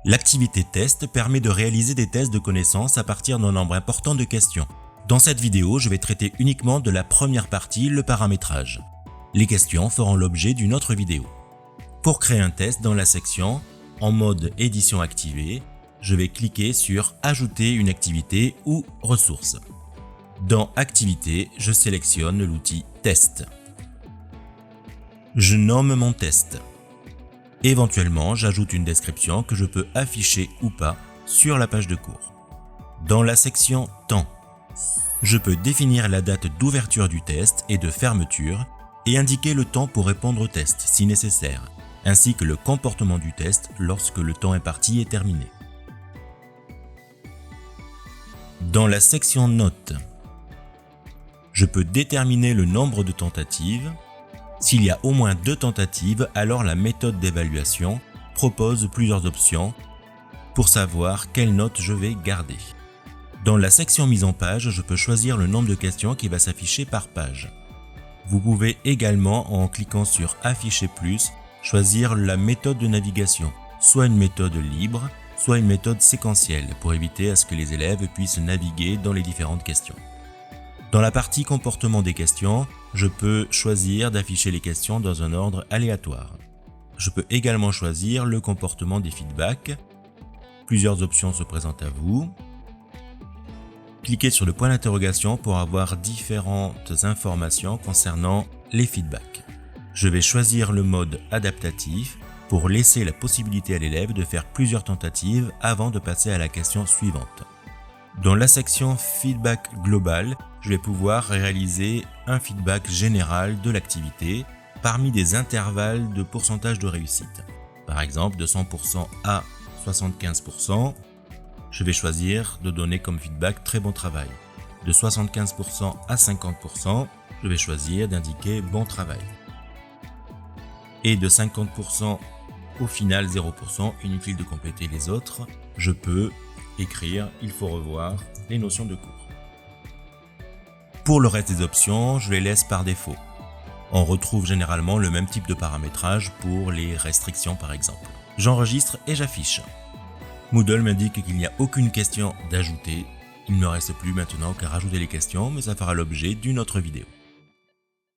L'activité test permet de réaliser des tests de connaissances à partir d'un nombre important de questions. Dans cette vidéo, je vais traiter uniquement de la première partie, le paramétrage. Les questions feront l'objet d'une autre vidéo. Pour créer un test dans la section « En mode édition activée », je vais cliquer sur « Ajouter une activité » ou « Ressources ». Dans « Activité », je sélectionne l'outil « Test ». Je nomme mon test. Éventuellement, j'ajoute une description que je peux afficher ou pas sur la page de cours. Dans la section « Temps », je peux définir la date d'ouverture du test et de fermeture et indiquer le temps pour répondre au test si nécessaire, ainsi que le comportement du test lorsque le temps imparti est terminé. Dans la section « Notes », je peux déterminer le nombre de tentatives. S'il y a au moins 2 tentatives, alors la méthode d'évaluation propose plusieurs options pour savoir quelle note je vais garder. Dans la section mise en page, je peux choisir le nombre de questions qui va s'afficher par page. Vous pouvez également, en cliquant sur Afficher plus, choisir la méthode de navigation, soit une méthode libre, soit une méthode séquentielle pour éviter à ce que les élèves puissent naviguer dans les différentes questions. Dans la partie comportement des questions, je peux choisir d'afficher les questions dans un ordre aléatoire. Je peux également choisir le comportement des feedbacks. Plusieurs options se présentent à vous. Cliquez sur le point d'interrogation pour avoir différentes informations concernant les feedbacks. Je vais choisir le mode adaptatif pour laisser la possibilité à l'élève de faire plusieurs tentatives avant de passer à la question suivante. Dans la section Feedback global, je vais pouvoir réaliser un feedback général de l'activité parmi des intervalles de pourcentage de réussite. Par exemple, de 100% à 75%, je vais choisir de donner comme feedback très bon travail. De 75% à 50%, je vais choisir d'indiquer bon travail. Et de 50% au final 0%, inutile de compléter les autres, je peux écrire « Il faut revoir les notions de cours ». Pour le reste des options, je les laisse par défaut. On retrouve généralement le même type de paramétrage pour les restrictions par exemple. J'enregistre et j'affiche. Moodle m'indique qu'il n'y a aucune question d'ajouter. Il ne me reste plus maintenant qu'à rajouter les questions, mais ça fera l'objet d'une autre vidéo.